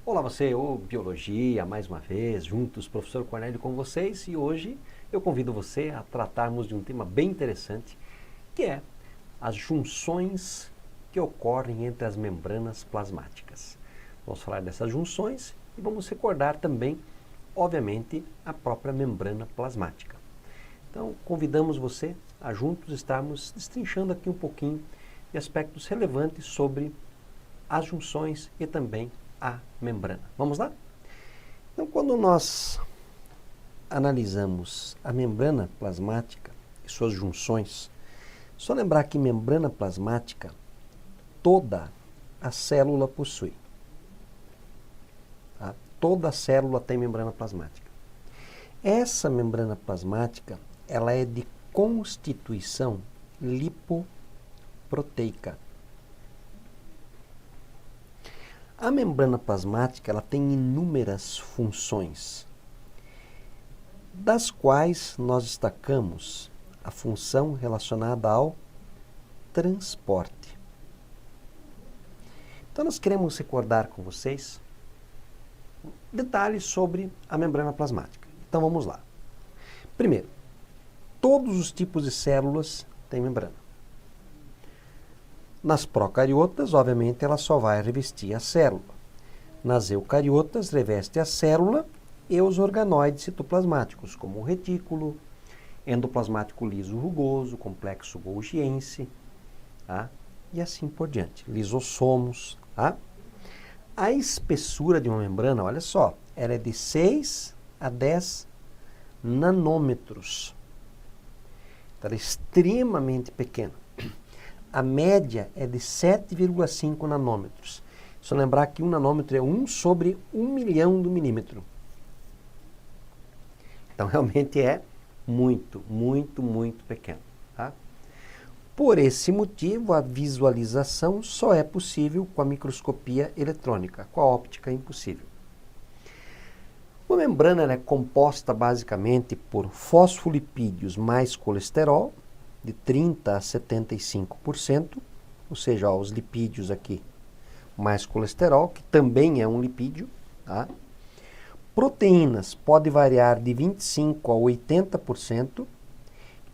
Olá você, ô Biologia, mais uma vez, juntos, professor Cornélio com vocês, e hoje eu convido você a tratarmos de um tema bem interessante, que é as junções que ocorrem entre as membranas plasmáticas. Vamos falar dessas junções e vamos recordar também, obviamente, a própria membrana plasmática. Então, convidamos você a juntos estarmos destrinchando aqui um pouquinho de aspectos relevantes sobre as junções e também a membrana. Vamos lá? Então, quando nós analisamos a membrana plasmática e suas junções, só lembrar que membrana plasmática toda a célula possui. Tá? Toda a célula tem membrana plasmática. Essa membrana plasmática, ela é de constituição lipoproteica. A membrana plasmática ela tem inúmeras funções, das quais nós destacamos a função relacionada ao transporte. Então nós queremos recordar com vocês detalhes sobre a membrana plasmática. Então vamos lá. Primeiro, todos os tipos de células têm membrana. Nas procariotas, obviamente, ela só vai revestir a célula. Nas eucariotas, reveste a célula e os organoides citoplasmáticos, como o retículo, endoplasmático liso rugoso, complexo golgiense, tá? E assim por diante, lisossomos. Tá? A espessura de uma membrana, olha só, ela é de 6 a 10 nanômetros. Então, ela é extremamente pequena. A média é de 7,5 nanômetros. Só lembrar que 1 nanômetro é 1 sobre 1 milhão do milímetro. Então, realmente é muito, muito, muito pequeno. Tá? Por esse motivo, a visualização só é possível com a microscopia eletrônica. Com a óptica é impossível. Uma membrana ela é composta basicamente por fosfolipídios mais colesterol, de 30% a 75%, ou seja, ó, os lipídios aqui, mais colesterol, que também é um lipídio. Tá? Proteínas pode variar de 25% a 80%,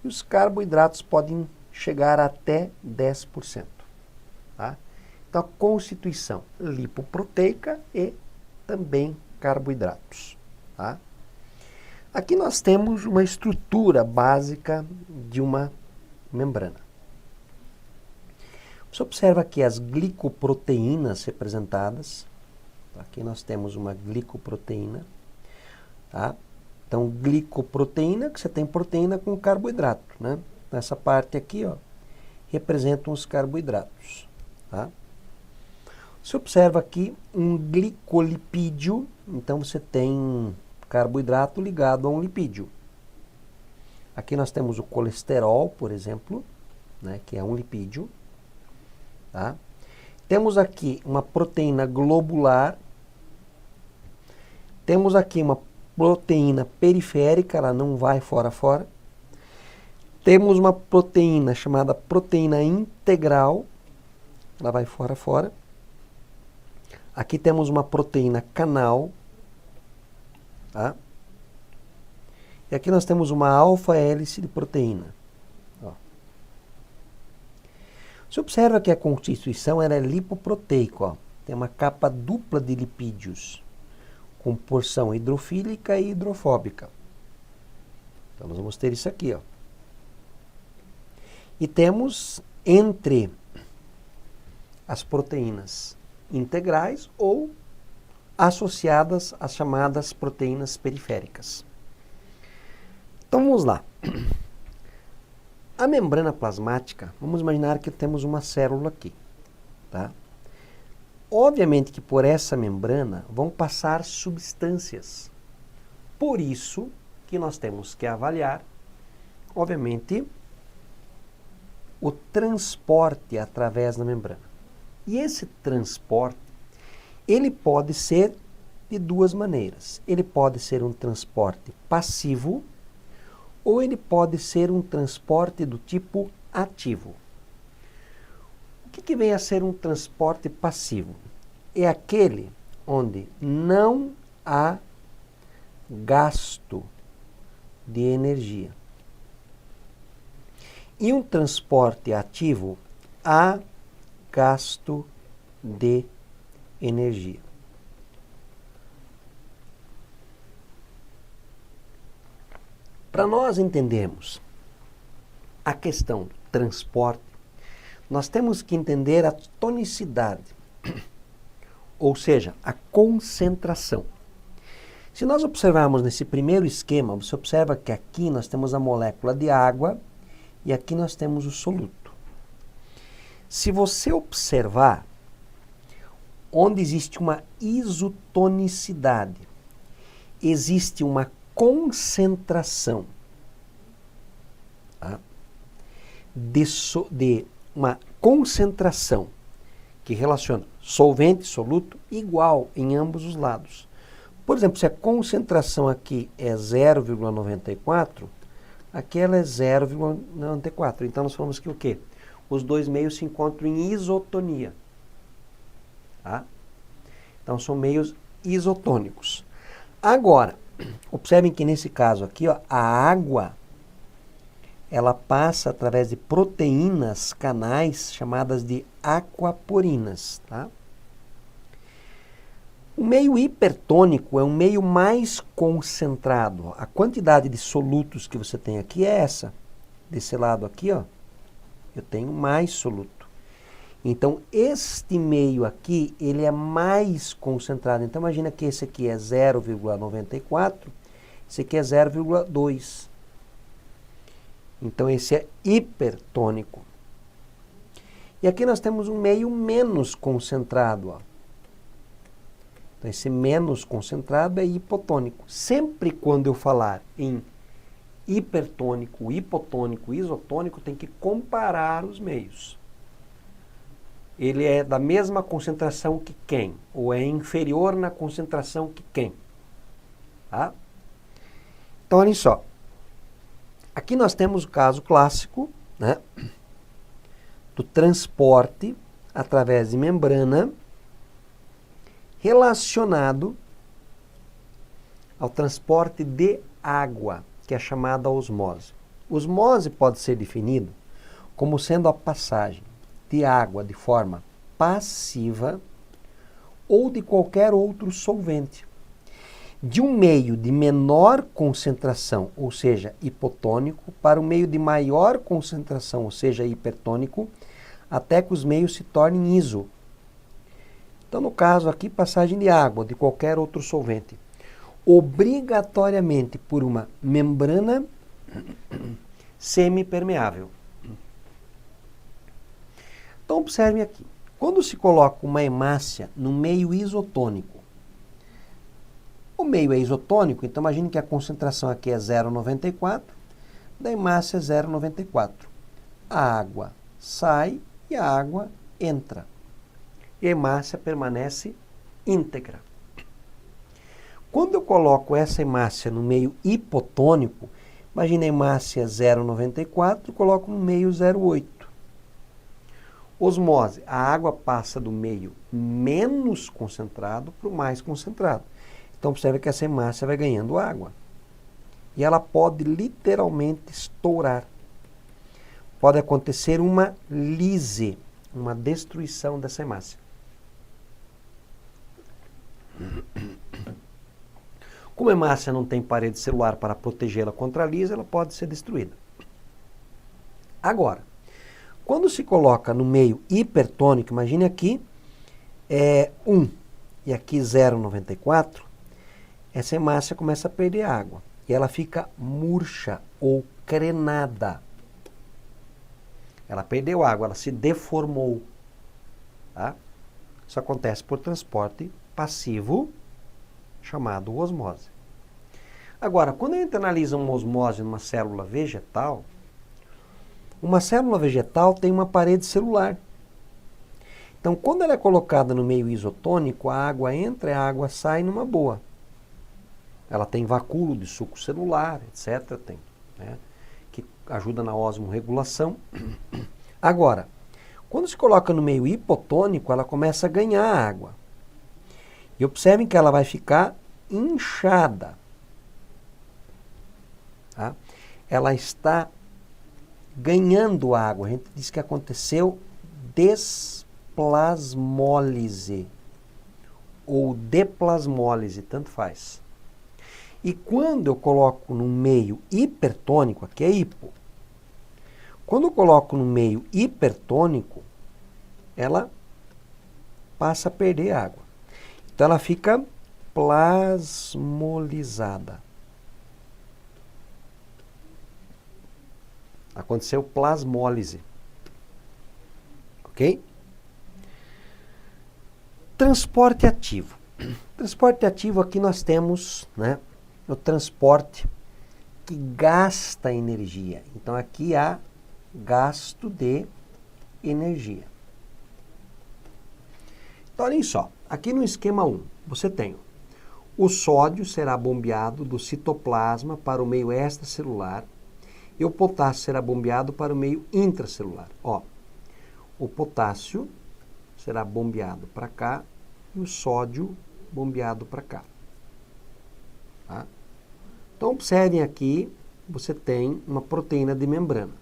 e os carboidratos podem chegar até 10%. Tá? Então, a constituição lipoproteica e também carboidratos. Tá? Aqui nós temos uma estrutura básica de uma membrana. Você observa aqui as glicoproteínas representadas. Aqui nós temos uma glicoproteína. Tá? Então, glicoproteína, que você tem proteína com carboidrato. Né? Nessa parte aqui, ó, representam os carboidratos. Tá? Você observa aqui um glicolipídio. Então, você tem carboidrato ligado a um lipídio. Aqui nós temos o colesterol, por exemplo, né, que é um lipídio. Tá? Temos aqui uma proteína globular. Temos aqui uma proteína periférica, ela não vai fora. Temos uma proteína chamada proteína integral, ela vai fora. Aqui temos uma proteína canal. Tá? E aqui nós temos uma alfa-hélice de proteína. Ó. Você observa que a constituição ela é lipoproteica. Ó. Tem uma capa dupla de lipídios, com porção hidrofílica e hidrofóbica. Então nós vamos ter isso aqui. Ó. E temos entre as proteínas integrais ou associadas às chamadas proteínas periféricas. Então vamos lá. A membrana plasmática, vamos imaginar que temos uma célula aqui. Tá? Obviamente que por essa membrana vão passar substâncias. Por isso que nós temos que avaliar, obviamente, o transporte através da membrana. E esse transporte, ele pode ser de duas maneiras. Ele pode ser um transporte passivo ou ele pode ser um transporte do tipo ativo. O que vem a ser um transporte passivo? É aquele onde não há gasto de energia. E um transporte ativo há gasto de energia. Para nós entendermos a questão do transporte, nós temos que entender a tonicidade, ou seja, a concentração. Se nós observarmos nesse primeiro esquema, você observa que aqui nós temos a molécula de água e aqui nós temos o soluto. Se você observar, onde existe uma isotonicidade, existe uma concentração, tá? de uma concentração que relaciona solvente e soluto igual em ambos os lados. Por exemplo, se a concentração aqui é 0,94, aqui ela é 0,94. Então nós falamos que o quê? Os dois meios se encontram em isotonia. Tá? Então são meios isotônicos. Agora, observem que nesse caso aqui, ó, a água ela passa através de proteínas canais chamadas de aquaporinas. Tá? O meio hipertônico é um meio mais concentrado. A quantidade de solutos que você tem aqui é essa. Desse lado aqui, ó, eu tenho mais soluto. Então, este meio aqui, ele é mais concentrado. Então, imagina que esse aqui é 0,94, esse aqui é 0,2. Então, esse é hipertônico. E aqui nós temos um meio menos concentrado, ó. Então, esse menos concentrado é hipotônico. Sempre quando eu falar em hipertônico, hipotônico, isotônico, tem que comparar os meios. Ele é da mesma concentração que quem? Ou é inferior na concentração que quem? Tá? Então, olhem só. Aqui nós temos o caso clássico, né, do transporte através de membrana relacionado ao transporte de água, que é chamada osmose. Osmose pode ser definido como sendo a passagem de água de forma passiva ou de qualquer outro solvente, de um meio de menor concentração, ou seja, hipotônico, para um meio de maior concentração, ou seja, hipertônico, até que os meios se tornem iso. Então, no caso aqui, passagem de água, de qualquer outro solvente, obrigatoriamente por uma membrana semipermeável. Então, observem aqui. Quando se coloca uma hemácia no meio isotônico, o meio é isotônico, então imagine que a concentração aqui é 0,94, da hemácia é 0,94. A água sai e a água entra. E a hemácia permanece íntegra. Quando eu coloco essa hemácia no meio hipotônico, imagine a hemácia 0,94, coloco no meio 0,8. Osmose, a água passa do meio menos concentrado para o mais concentrado. Então, observe que essa hemácia vai ganhando água. E ela pode literalmente estourar. Pode acontecer uma lise, uma destruição dessa hemácia. Como a hemácia não tem parede celular para protegê-la contra a lise, ela pode ser destruída. Agora, quando se coloca no meio hipertônico, imagine aqui 1 e aqui 0,94, essa hemácia começa a perder água e ela fica murcha ou crenada. Ela perdeu água, ela se deformou. Tá? Isso acontece por transporte passivo, chamado osmose. Agora, quando a gente analisa uma osmose numa célula vegetal, uma célula vegetal tem uma parede celular. Então, quando ela é colocada no meio isotônico, a água entra e a água sai numa boa. Ela tem vacúolo de suco celular, etc. Tem, né, que ajuda na osmorregulação. Agora, quando se coloca no meio hipotônico, ela começa a ganhar água. E observem que ela vai ficar inchada. Tá? Ela está ganhando água. A gente diz que aconteceu desplasmólise ou deplasmólise, tanto faz. E quando eu coloco num meio hipertônico, aqui é hipo. Quando eu coloco no meio hipertônico, ela passa a perder água. Então ela fica plasmolizada. Aconteceu plasmólise. Ok? Transporte ativo. Transporte ativo, aqui nós temos, né, o transporte que gasta energia. Então aqui há gasto de energia. Então olhem só, aqui no esquema 1, você tem o sódio será bombeado do citoplasma para o meio extracelular e o potássio será bombeado para o meio intracelular. Ó, o potássio será bombeado para cá e o sódio bombeado para cá. Tá? Então, observem aqui, você tem uma proteína de membrana.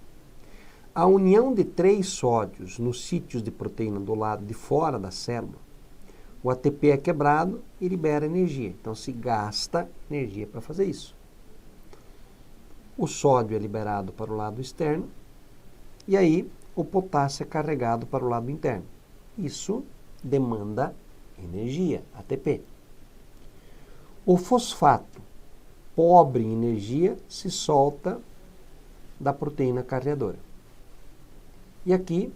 A união de 3 sódios nos sítios de proteína do lado de fora da célula, o ATP é quebrado e libera energia. Então, se gasta energia para fazer isso. O sódio é liberado para o lado externo e aí o potássio é carregado para o lado interno. Isso demanda energia, ATP. O fosfato, pobre em energia, se solta da proteína carreadora. E aqui,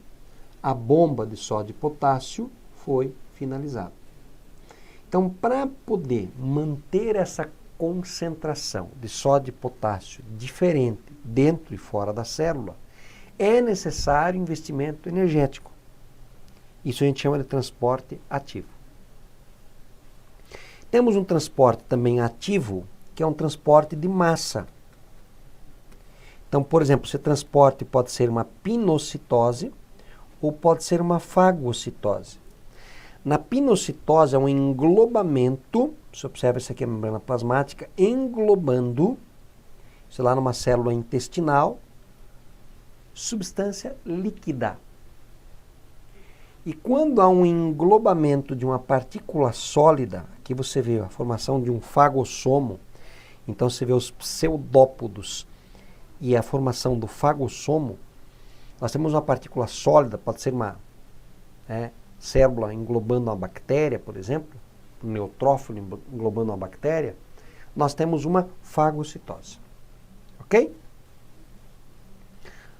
a bomba de sódio e potássio foi finalizada. Então, para poder manter essa concentração de sódio e potássio diferente dentro e fora da célula, é necessário investimento energético. Isso a gente chama de transporte ativo. Temos um transporte também ativo, que é um transporte de massa. Então, por exemplo, esse transporte pode ser uma pinocitose ou pode ser uma fagocitose. Na pinocitose é um englobamento, você observa isso aqui é a membrana plasmática, englobando, sei lá, numa célula intestinal, substância líquida. E quando há um englobamento de uma partícula sólida, aqui você vê a formação de um fagossomo, então você vê os pseudópodos e a formação do fagossomo, nós temos uma partícula sólida, pode ser uma célula englobando uma bactéria, por exemplo, um neutrófilo englobando uma bactéria, nós temos uma fagocitose. Ok?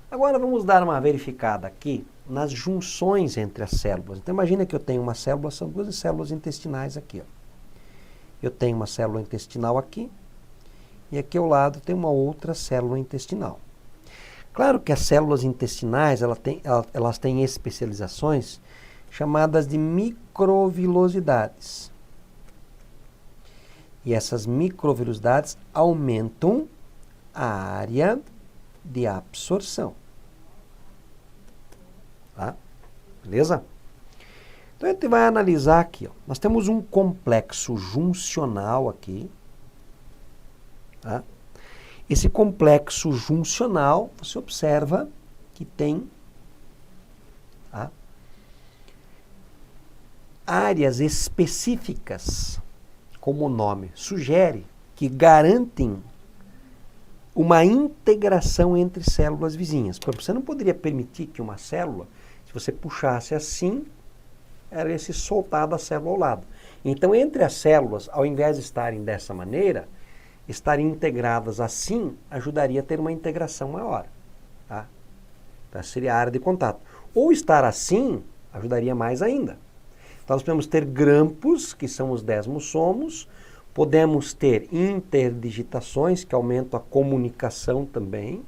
Agora vamos dar uma verificada aqui nas junções entre as células. Então imagina que eu tenho uma célula, são 2 células intestinais aqui. Ó. Eu tenho uma célula intestinal aqui e aqui ao lado tem uma outra célula intestinal. Claro que as células intestinais elas têm especializações chamadas de microvilosidades. E essas microvilosidades aumentam a área de absorção. Tá? Beleza? Então a gente vai analisar aqui. Ó. Nós temos um complexo juncional aqui. Tá? Esse complexo juncional, você observa que tem áreas específicas, como o nome sugere, que garantem uma integração entre células vizinhas. Você não poderia permitir que uma célula, se você puxasse assim, ela ia se soltar da célula ao lado. Então, entre as células, ao invés de estarem dessa maneira, estarem integradas assim, ajudaria a ter uma integração maior. Tá? Então, essa seria a área de contato. Ou estar assim, ajudaria mais ainda. Então, nós podemos ter grampos, que são os desmossomos, podemos ter interdigitações, que aumentam a comunicação também,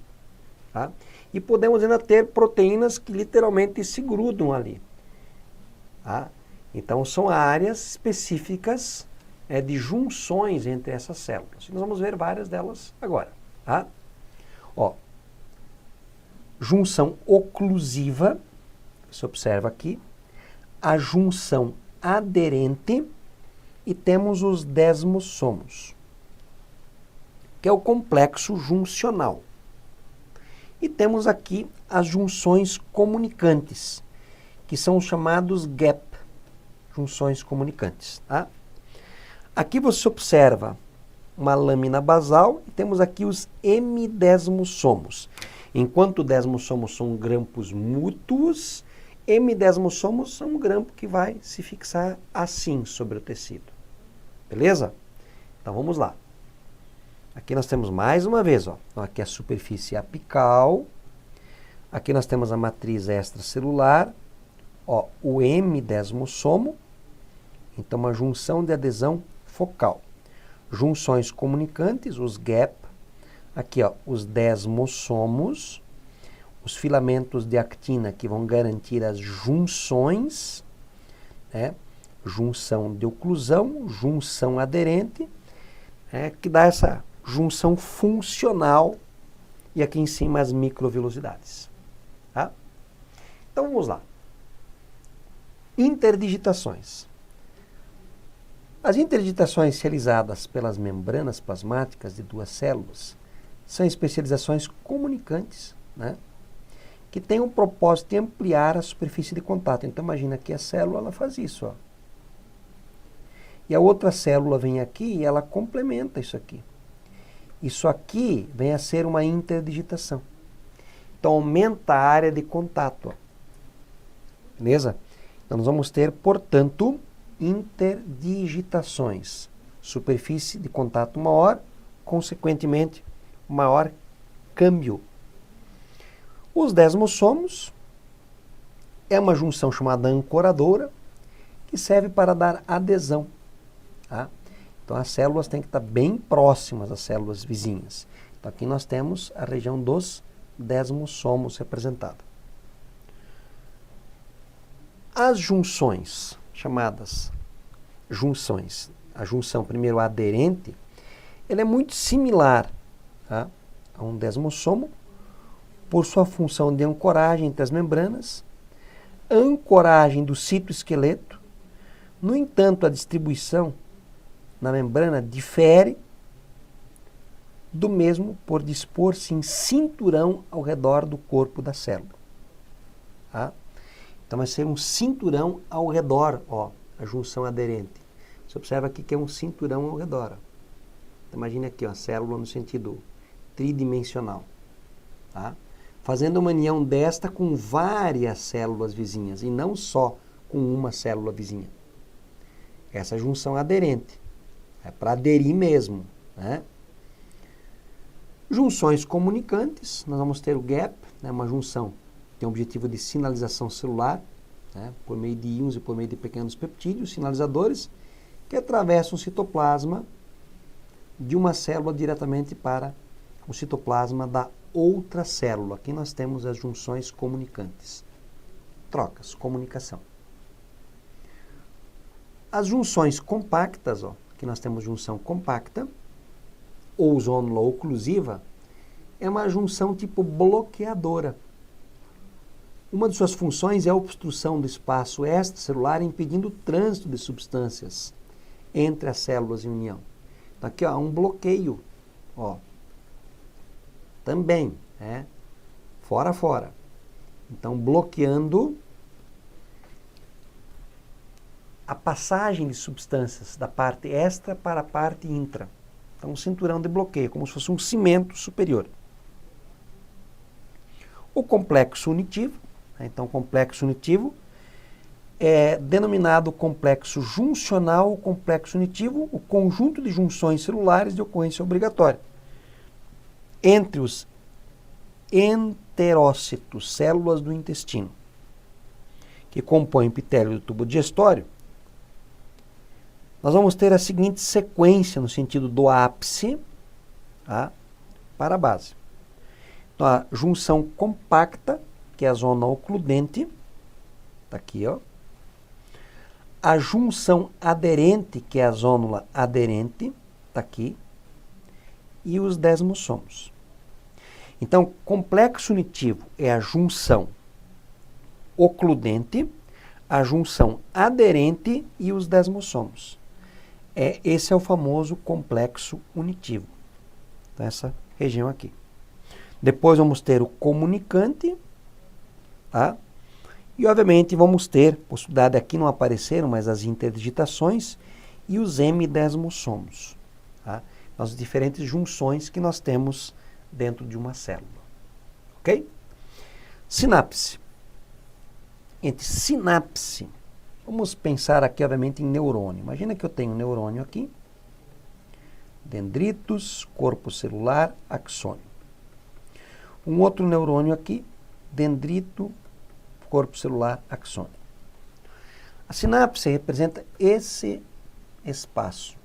tá? E podemos ainda ter proteínas que literalmente se grudam ali. Tá? Então, são áreas específicas de junções entre essas células. Nós vamos ver várias delas agora. Tá? Ó, junção oclusiva, você observa aqui, a junção aderente e temos os desmossomos, que é o complexo juncional. E temos aqui as junções comunicantes, que são os chamados gap, junções comunicantes. Tá? Aqui você observa uma lâmina basal e temos aqui os hemidesmossomos. Enquanto desmossomos são grampos mútuos, hemidesmossomos são um grampo que vai se fixar assim sobre o tecido. Beleza? Então vamos lá. Aqui nós temos mais uma vez, ó. Então, aqui a superfície apical. Aqui nós temos a matriz extracelular. Ó, o hemidesmossomo. Então, uma junção de adesão focal. Junções comunicantes, os gap. Aqui, ó, os desmossomos. Os filamentos de actina que vão garantir as junções. Né? Junção de oclusão, junção aderente. Que dá essa junção funcional e aqui em cima as microvelocidades. Tá? Então vamos lá. Interdigitações. As interdigitações realizadas pelas membranas plasmáticas de duas células são especializações comunicantes, né? Que têm o propósito de ampliar a superfície de contato. Então imagina que a célula ela faz isso, ó. E a outra célula vem aqui e ela complementa isso aqui. Isso aqui vem a ser uma interdigitação. Então aumenta a área de contato. Ó. Beleza? Então nós vamos ter, portanto, interdigitações. Superfície de contato maior, consequentemente, maior câmbio. Os desmossomos é uma junção chamada ancoradora que serve para dar adesão. Tá? Então as células têm que estar bem próximas às células vizinhas. Então aqui nós temos a região dos desmossomos representada. As junções, chamadas junções, a junção primeiro aderente, ela é muito similar, tá, a um desmossomo por sua função de ancoragem entre as membranas, ancoragem do citoesqueleto. No entanto, a distribuição na membrana difere do mesmo por dispor-se em cinturão ao redor do corpo da célula. Tá? Então vai ser um cinturão ao redor, ó, a junção aderente. Você observa aqui que é um cinturão ao redor. Ó. Então, imagine aqui, ó, a célula no sentido tridimensional. Tá? Fazendo uma união desta com várias células vizinhas e não só com uma célula vizinha. Essa junção aderente. É para aderir mesmo. Né? Junções comunicantes, nós vamos ter o gap, né, uma junção que tem o objetivo de sinalização celular, né, por meio de íons e por meio de pequenos peptídeos, sinalizadores, que atravessam o citoplasma de uma célula diretamente para o citoplasma da outra célula. Aqui nós temos as junções comunicantes. Trocas, comunicação. As junções compactas, ó, aqui nós temos junção compacta, ou zônula oclusiva, é uma junção tipo bloqueadora. Uma de suas funções é a obstrução do espaço extracelular, impedindo o trânsito de substâncias entre as células em união. Então aqui há um bloqueio, ó, também, fora a fora. Então bloqueando a passagem de substâncias da parte extra para a parte intra. Então, um cinturão de bloqueio, como se fosse um cimento superior. O complexo unitivo, então, o complexo unitivo é denominado complexo juncional ou complexo unitivo, o conjunto de junções celulares de ocorrência obrigatória entre os enterócitos, células do intestino, que compõem o epitélio do tubo digestório. Nós vamos ter a seguinte sequência no sentido do ápice, tá, para a base. Então, a junção compacta, que é a zona ocludente, está aqui, ó. A junção aderente, que é a zônula aderente, está aqui. E os desmossomos. Então, complexo unitivo é a junção ocludente, a junção aderente e os desmossomos. Esse é o famoso complexo unitivo. Então, essa região aqui. Depois vamos ter o comunicante, tá? E obviamente vamos ter, possibilidade aqui não apareceram, mas as interdigitações e os M-desmossomos, tá? As diferentes junções que nós temos dentro de uma célula. Ok? Sinapse. Entre sinapse, vamos pensar aqui, obviamente, em neurônio. Imagina que eu tenho um neurônio aqui, dendritos, corpo celular, axônio. Um outro neurônio aqui, dendrito, corpo celular, axônio. A sinapse representa esse espaço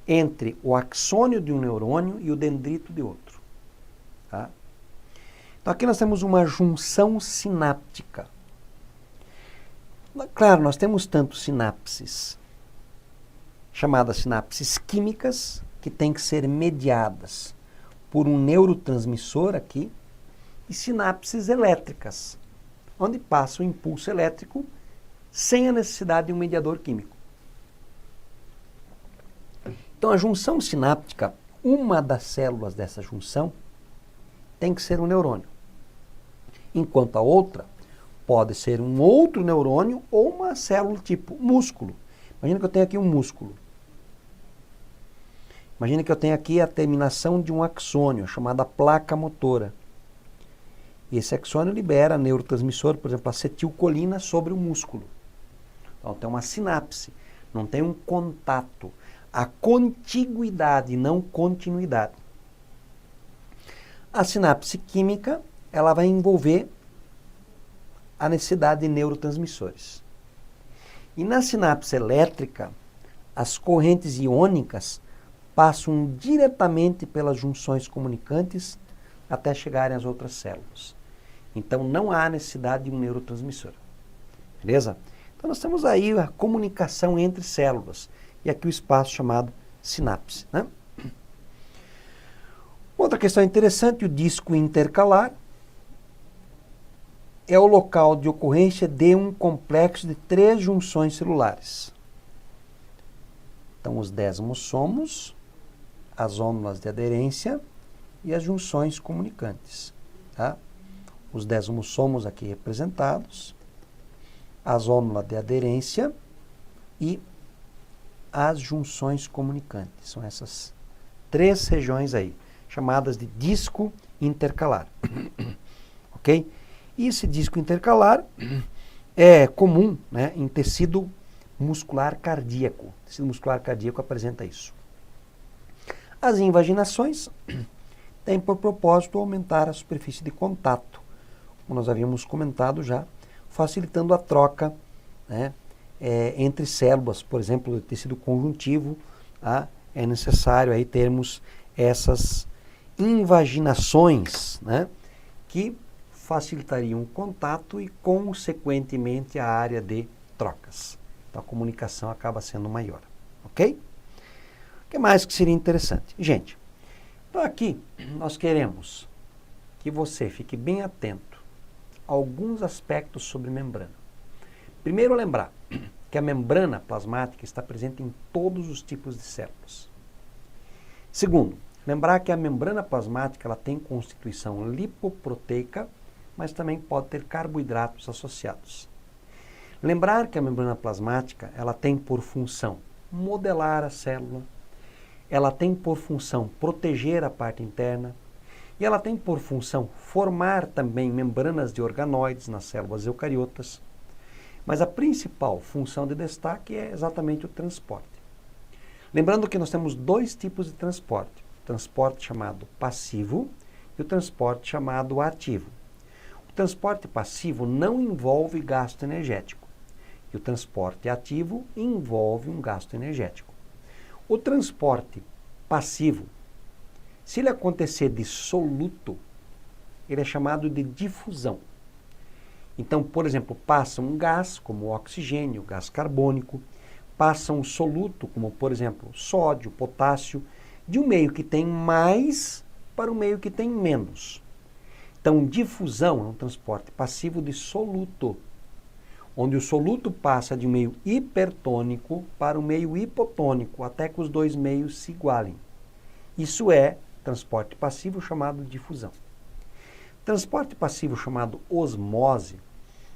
entre o axônio de um neurônio e o dendrito de outro. Tá? Então aqui nós temos uma junção sináptica. Claro, nós temos tanto sinapses, chamadas sinapses químicas, que têm que ser mediadas por um neurotransmissor aqui, e sinapses elétricas, onde passa o impulso elétrico sem a necessidade de um mediador químico. Então a junção sináptica, uma das células dessa junção, tem que ser um neurônio. Enquanto a outra pode ser um outro neurônio ou uma célula tipo músculo. Imagina que eu tenho aqui um músculo. Imagina que eu tenho aqui a terminação de um axônio, chamada placa motora. E esse axônio libera neurotransmissor, por exemplo, acetilcolina sobre o músculo. Então tem uma sinapse, não tem um contato. A contiguidade, não continuidade. A sinapse química, ela vai envolver a necessidade de neurotransmissores. E na sinapse elétrica, as correntes iônicas passam diretamente pelas junções comunicantes até chegarem às outras células. Então não há necessidade de um neurotransmissor. Beleza? Então nós temos aí a comunicação entre células. E aqui o espaço chamado sinapse. Né? Outra questão interessante, o disco intercalar é o local de ocorrência de um complexo de 3 junções celulares. Então, os desmossomos, as ônulas de aderência e as junções comunicantes. Tá? Os desmossomos aqui representados, as ônulas de aderência e as junções comunicantes. São essas 3 regiões aí, chamadas de disco intercalar. Ok? E esse disco intercalar é comum, né, em tecido muscular cardíaco. O tecido muscular cardíaco apresenta isso. As invaginações têm por propósito aumentar a superfície de contato, como nós havíamos comentado já, facilitando a troca, né, entre células, por exemplo, do tecido conjuntivo. É necessário aí termos essas invaginações, né, que facilitariam o contato e, consequentemente, a área de trocas. Então, a comunicação acaba sendo maior. Ok? O que mais que seria interessante? Gente, então aqui nós queremos que você fique bem atento a alguns aspectos sobre membrana. Primeiro, lembrar que a membrana plasmática está presente em todos os tipos de células. Segundo, lembrar que a membrana plasmática ela tem constituição lipoproteica, mas também pode ter carboidratos associados. Lembrar que a membrana plasmática ela tem por função modelar a célula, ela tem por função proteger a parte interna e ela tem por função formar também membranas de organoides nas células eucariotas. Mas a principal função de destaque é exatamente o transporte. Lembrando que nós temos 2 tipos de transporte. O transporte chamado passivo e o transporte chamado ativo. O transporte passivo não envolve gasto energético. E o transporte ativo envolve um gasto energético. O transporte passivo, se ele acontecer de soluto, ele é chamado de difusão. Então, por exemplo, passa um gás, como o oxigênio, o gás carbônico, passa um soluto, como por exemplo, sódio, potássio, de um meio que tem mais para um meio que tem menos. Então, difusão é um transporte passivo de soluto. onde o soluto passa de um meio hipertônico para um meio hipotônico, até que os dois meios se igualem. Isso é transporte passivo chamado difusão. Transporte passivo chamado osmose,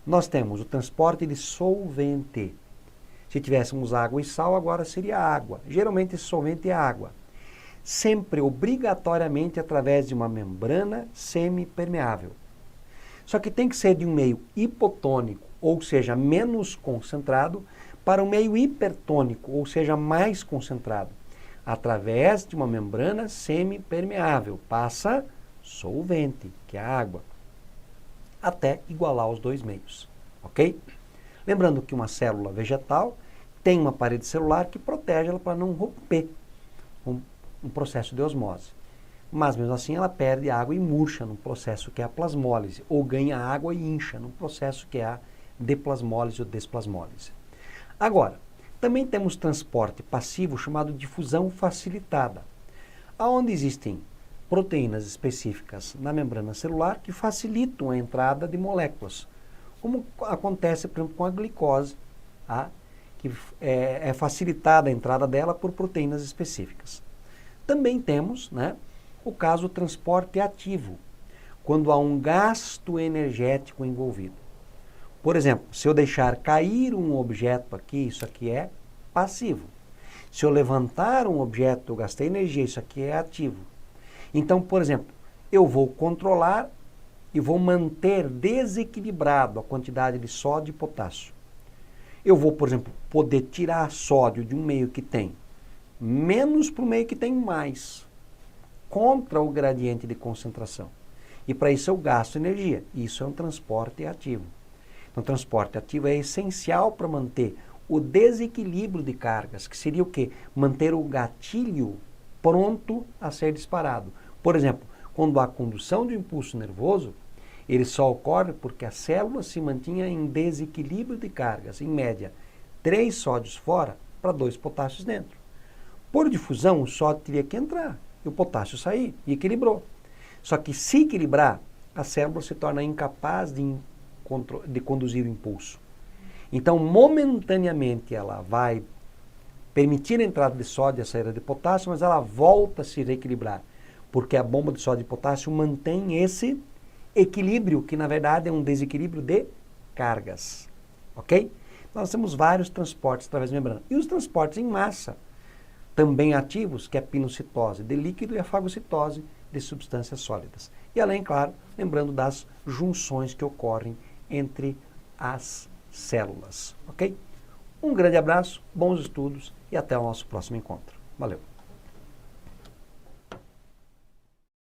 nós temos o transporte de solvente. Se tivéssemos água e sal, agora seria água. Geralmente esse solvente é água. Sempre, obrigatoriamente, através de uma membrana semipermeável. Só que tem que ser de um meio hipotônico, ou seja, menos concentrado, para um meio hipertônico, ou seja, mais concentrado. Através de uma membrana semipermeável, passa solvente, que é a água, até igualar os dois meios, ok? Lembrando que uma célula vegetal tem uma parede celular que protege ela para não romper um processo de osmose. Mas mesmo assim ela perde água e murcha num processo que é a plasmólise, ou ganha água e incha num processo que é a deplasmólise ou desplasmólise. Agora, também temos transporte passivo chamado difusão facilitada, onde existem proteínas específicas na membrana celular que facilitam a entrada de moléculas, como acontece, por exemplo, com a glicose, que é facilitada a entrada dela por proteínas específicas. Também temos, o caso do transporte ativo, quando há um gasto energético envolvido. Por exemplo, se eu deixar cair um objeto aqui, isso aqui é passivo. Se eu levantar um objeto, eu gastei energia, isso aqui é ativo. Então, por exemplo, eu vou controlar e vou manter desequilibrado a quantidade de sódio e potássio. Eu vou, por exemplo, poder tirar sódio de um meio que tem menos para o meio que tem mais, contra o gradiente de concentração. E para isso eu gasto energia. Isso é um transporte ativo. Então, o transporte ativo é essencial para manter o desequilíbrio de cargas, que seria o quê? Manter o gatilho pronto a ser disparado. Por exemplo, quando há condução de um impulso nervoso, ele só ocorre porque a célula se mantinha em desequilíbrio de cargas, em média, 3 sódios fora para 2 potássios dentro. Por difusão, o sódio teria que entrar e o potássio sair, e equilibrou. Só que se equilibrar, a célula se torna incapaz de conduzir o impulso. Então, momentaneamente, ela vai permitir a entrada de sódio e a saída de potássio, mas ela volta a se reequilibrar, porque a bomba de sódio e potássio mantém esse equilíbrio, que na verdade é um desequilíbrio de cargas. Ok? Nós temos vários transportes através da membrana. E os transportes em massa, também ativos, que é a pinocitose de líquido e a fagocitose de substâncias sólidas. E além, claro, lembrando das junções que ocorrem entre as células. Ok? Um grande abraço, bons estudos e até o nosso próximo encontro. Valeu!